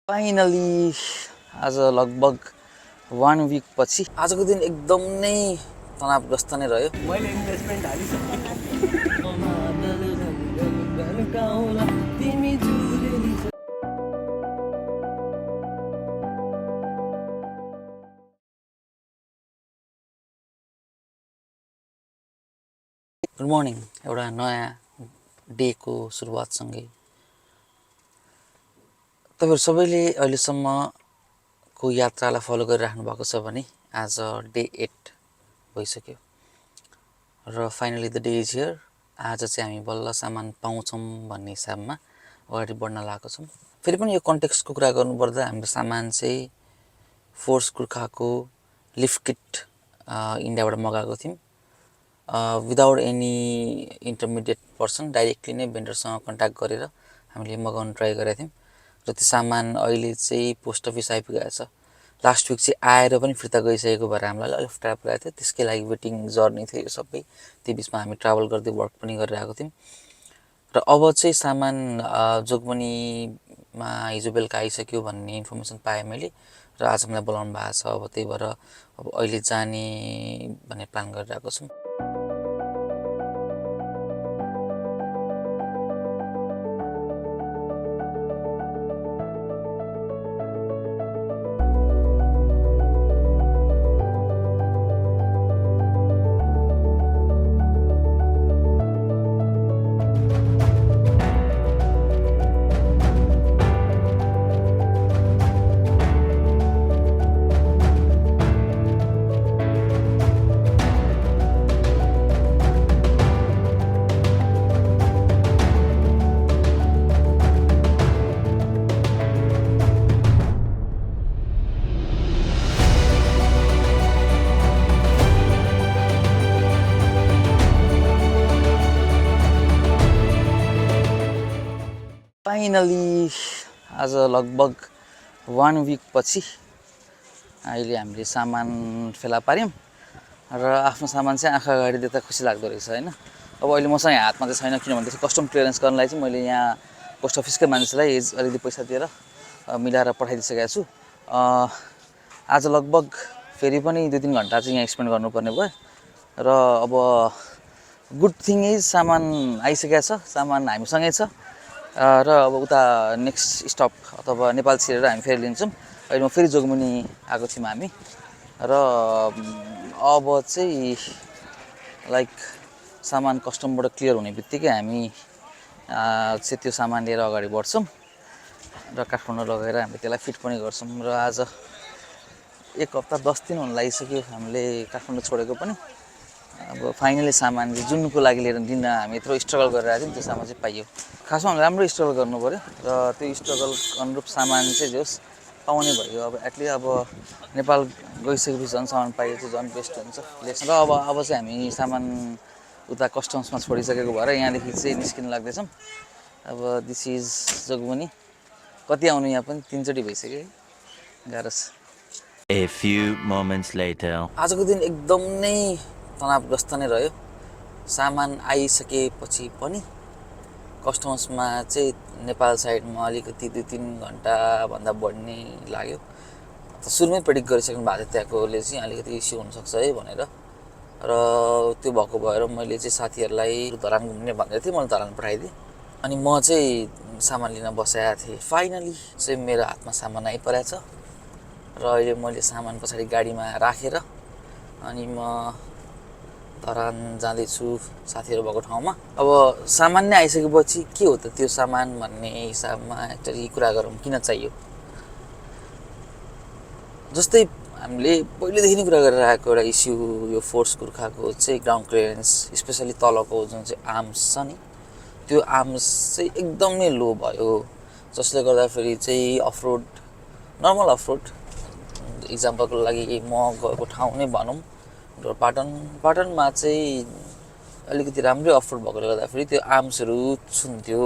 Finally आज लगभग 1 week पछि आजको दिन एकदम नै तनावग्रस्त नै रह्यो। मैले इन्भेस्टमेन्ट गुड मर्निङ। एउटा नयाँ डेको सुरुवातसँगै तपाईँहरू सबैले अहिलेसम्मको यात्रालाई फलो गरिराख्नु भएको छ भने आज डे 8 भइसक्यो र finally the day is here. आज चाहिँ हामी बल्ल सामान पाउँछौँ भन्ने हिसाबमा अगाडि बढ्न लागेको छौँ। फेरि पनि यो कन्टेक्स्टको कुरा गर्नुपर्दा हाम्रो सामान चाहिँ फोर्स गुर्खाको लिफ्ट किट इन्डियाबाट मगाएको थियौँ। Without any intermediate person directly नै भेन्डरसँग कन्ट्याक्ट गरेर हामीले मगाउन ट्राई गरेका थियौँ र त्यो सामान अहिले चाहिँ पोस्ट अफिस आइपुगेको छ। लास्ट विक चाहिँ आएर पनि फिर्ता गइसकेको भएर हामीलाई अलिक अप्ठ्यारो परेको थियो। त्यसकै लागि वेटिङ जर्नी थियो यो सबै। त्यो बिचमा हामी ट्राभल गर्दै वर्क पनि गरिरहेको थियौँ र अब चाहिँ सामान जोगबनीमा हिजो बेलुका आइसक्यो भन्ने इन्फर्मेसन पाएँ मैले र आज मलाई बोलाउनु भएको छ। अब त्यही भएर अब अहिले जाने भन्ने प्लान गरिरहेको छौँ। फाइनली आज लगभग 1 विक पछि अहिले हामीले सामान फेला पार्यौँ र आफ्नो सामान चाहिँ आँखा अगाडि देख्दा खुसी लाग्दो रहेछ होइन। अब अहिले मसँग हातमा चाहिँ छैन, किनभने त्यसको कस्टम क्लियरेन्स गर्नलाई चाहिँ मैले यहाँ पोस्ट अफिसकै मान्छेलाई अलिकति पैसा दिएर मिलाएर पठाइदिइसकेको छु। आज लगभग फेरि पनि 2-3 घन्टा चाहिँ यहाँ एक्सपेन्ड गर्नुपर्ने भयो र अब गुड थिङ इज सामान आइसकेको छ, सामान हामीसँगै छ र अब उता नेक्स्ट स्टप अथवा नेपाल छिरेर हामी फेरि लिन्छौँ। अहिले म फेरि जोगबनी आएको थियौँ हामी र अब चाहिँ लाइक सामान कस्टमबाट क्लियर हुने बित्तिकै हामी चाहिँ त्यो सामान लिएर अगाडि बढ्छौँ र काठमाडौँ लगेर हामीले त्यसलाई फिट पनि गर्छौँ। र आज 1 हप्ता 10 दिन हुन लागिसक्यो हामीले काठमाडौँ छोडेको पनि। अब फाइनली सामान चाहिँ जुनको लागि लिएर दिन हामी यत्रो स्ट्रगल गरेर आएको थियौँ, त्यो सामान चाहिँ पाइयो। खासमा हामीले राम्रो स्ट्रगल गर्नु पऱ्यो र त्यो स्ट्रगल अनुरूप सामान चाहिँ जे होस् पाउने भयो। अब एटलिस्ट अब नेपाल गइसकेपछि झन् सामान पाइयो चाहिँ झन् बेस्ट हुन्छ। र अब चाहिँ हामी सामान उता कस्टम्समा छोडिसकेको भएर यहाँदेखि चाहिँ निस्किनु लाग्दैछौँ। अब दिस इज जोगबनी। कति आउनु यहाँ पनि 3 चोटि भइसक्यो, गाह्रो छ। A few moments later. आजको दिन एकदम नै तनावग्रस्त नै रह्यो। सामान आइसकेपछि पनि कस्टमर्समा चाहिँ नेपाल साइडमा अलिकति 2-3 घन्टाभन्दा बढी नै लाग्यो। सुरुमै प्रेडिक्ट गरिसक्नु भएको थियो त्यहाँकोले चाहिँ अलिकति इस्यु हुनसक्छ है भनेर, र त्यो भएको भएर मैले चाहिँ साथीहरूलाई धरान घुम्ने भन्दै थिएँ, मैले धरान पठाइदिएँ अनि म चाहिँ सामान लिन बसेको थिएँ। फाइनली चाहिँ मेरो हातमा सामान आइपरेको छ र अहिले मैले सामान पछाडि गाडीमा राखेर अनि म धरान जाँदैछु साथीहरू भएको ठाउँमा। अब सामान नै आइसकेपछि के हो त त्यो सामान भन्ने हिसाबमा एक्चुअली कुरा गरौँ किन चाहियो। जस्तै हामीले पहिलेदेखि नै कुरा गरेर आएको एउटा इस्यु यो फोर्स गुर्खाको चाहिँ ग्राउन्ड क्लियरेन्स, स्पेसली तलको जुन चाहिँ आर्म्स छ नि, त्यो आर्म्स चाहिँ एकदमै लो भयो, जसले गर्दाखेरि चाहिँ अफरोड, नर्मल अफरोड, इक्जाम्पलको लागि म गएको ठाउँ नै भनौँ पाटनमा चाहिँ अलिकति राम्रै अफरोड भएकोले गर्दाखेरि त्यो आर्म्सहरू छुन्थ्यो।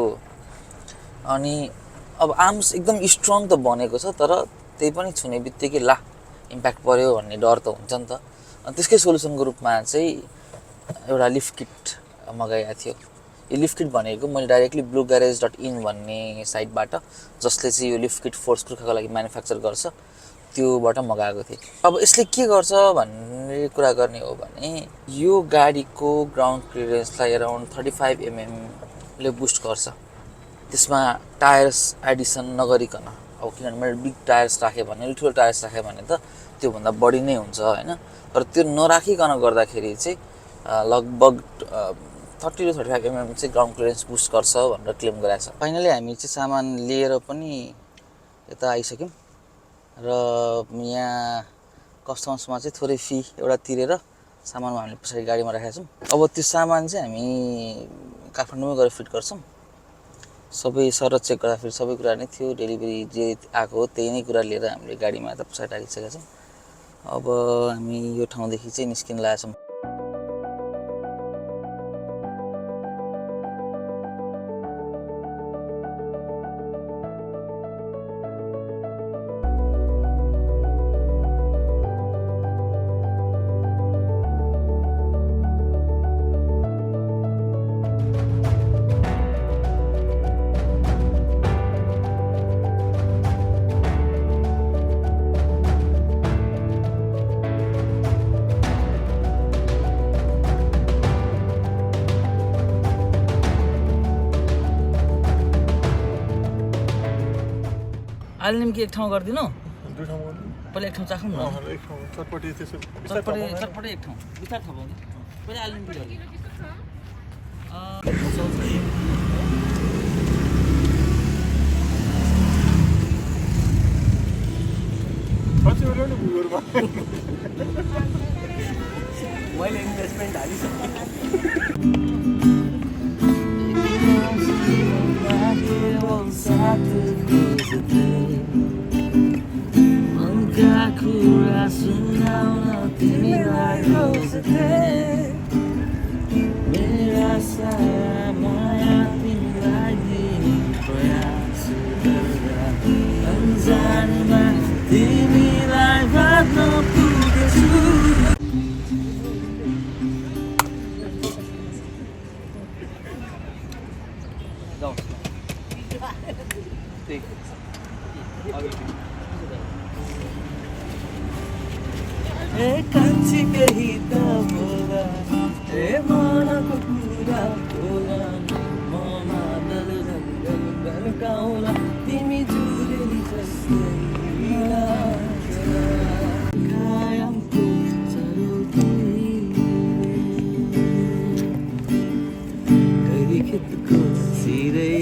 अनि अब आर्म्स एकदम स्ट्रङ त बनेको छ, तर त्यही पनि छुने बित्तिकै ला इम्प्याक्ट पर्यो भन्ने डर त हुन्छ नि त। अनि त्यसकै सोल्युसनको रूपमा चाहिँ एउटा लिफ्ट किट मगाएको थियो। यो लिफ्ट किट भनेको मैले डाइरेक्टली bluegarage.in भन्ने साइटबाट जसले चाहिँ यो लिफ्ट किट फोर्स गुर्खाको लागि म्यानुफ्याक्चर गर्छ त्योबाट मगाएको थिएँ। अब यसले के गर्छ भन्ने कुरा गर्ने हो भने यो गाडीको ग्राउन्ड क्लियरेन्सलाई अराउन्ड 35 mm ले बुस्ट गर्छ। त्यसमा टायर्स एडिसन नगरिकन, अब किनभने मैले बिग टायर्स राखेँ भने, ठुलो टायर्स राखेँ भने त त्योभन्दा बढी नै हुन्छ हैन। तर त्यो नराखिकन गर्दाखेरि चाहिँ लगभग 30 to 35 mm चाहिँ ग्राउन्ड क्लियरेन्स बुस्ट गर्छ भनेर क्लेम गरेको छ। फाइनली हामी चाहिँ सामान लिएर पनि यता आइसक्यौँ र यहाँ कस्टमर्समा चाहिँ थोरै फी एउटा तिरेर सामान हामीले पछाडि गाडीमा राखेका छौँ। अब त्यो सामान चाहिँ हामी काठमाडौँमै गएर फिट गर्छौँ। सबै सर चेक गर्दा फेरि सबै कुरा नै थियो, डेलिभरी जे आएको हो त्यही नै कुरा लिएर हामीले गाडीमा यता पछाडि राखिसकेका छौँ। अब हामी यो ठाउँदेखि चाहिँ निस्किन लागेका छौँ। आलु निम्की एक ठाउँ गरिदिनु, दुई ठाउँ गर्नु पहिला एक ठाउँ चाखौँ न। एक ठाउँ चटपटी त्यसो चटपटे एक ठाउँ बिस्तार थपाउँ कि पहिला आलु निम्की गरिदिनु। कति बेला नि भुइँहरूमा मैले इन्भेस्टमेन्ट हालिसकेँ। कुरा सुनाउन तिमीलाई मेरा सारा माया तिमीलाई दिने प्रयास गर्दा अन्जानमा तिमीलाई बाँध्न पुगेछु। कान्छी केही त बोला मनको कुरा बोला म मादल गाउँला तिमी जुरेली जस्तै कायमको गरी खेतको सिरै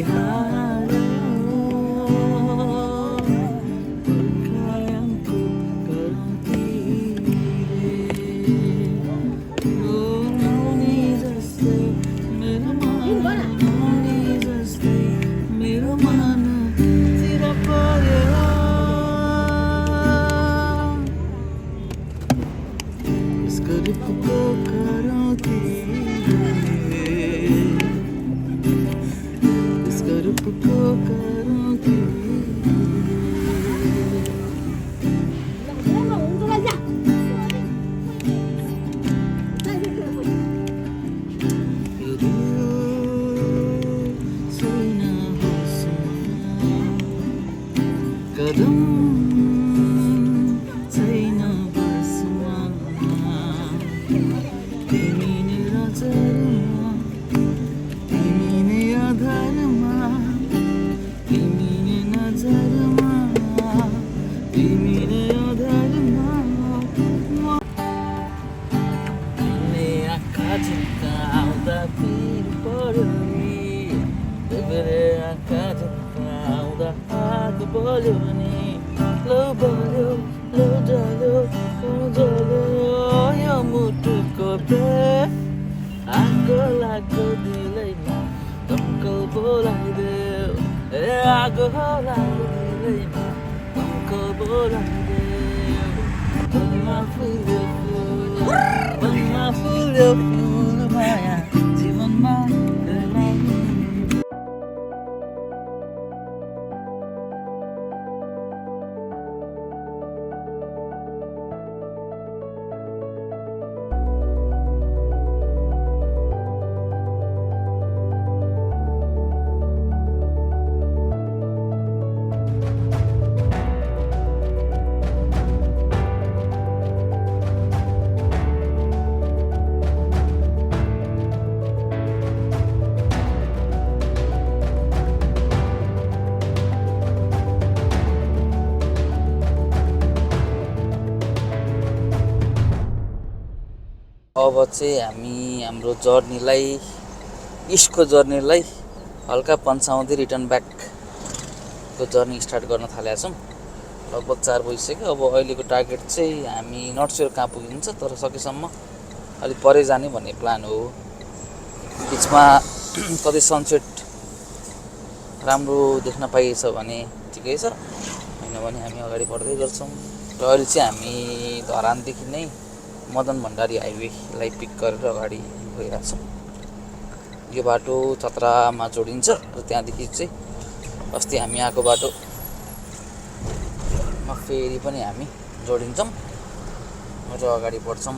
अब चाहिँ हामी हाम्रो जर्नीलाई इस्टको जर्नीलाई हल्का पन्साउँदै रिटर्न ब्याकको जर्नी स्टार्ट गर्न थालेका छौँ। लगभग 4 बजिसक्यो। अब अहिलेको टार्गेट चाहिँ हामी नट स्योर कहाँ पुगिन्छ, तर सकेसम्म अलिक परै जाने भन्ने प्लान हो। बिचमा कतै सनसेट राम्रो देख्न पाइएछ भने ठिकै छ, होइन भने हामी अगाडि बढ्दै गर्छौँ। र अहिले चाहिँ हामी धरानदेखि नै मदन भण्डारी हाइवेलाई पिक गरेर अगाडि गइरहेछौँ। यो बाटो चतरामा जोडिन्छ र त्यहाँदेखि चाहिँ अस्ति हामी आएको बाटोमा फेरि पनि हामी जोडिन्छौँ र अगाडि बढ्छौँ।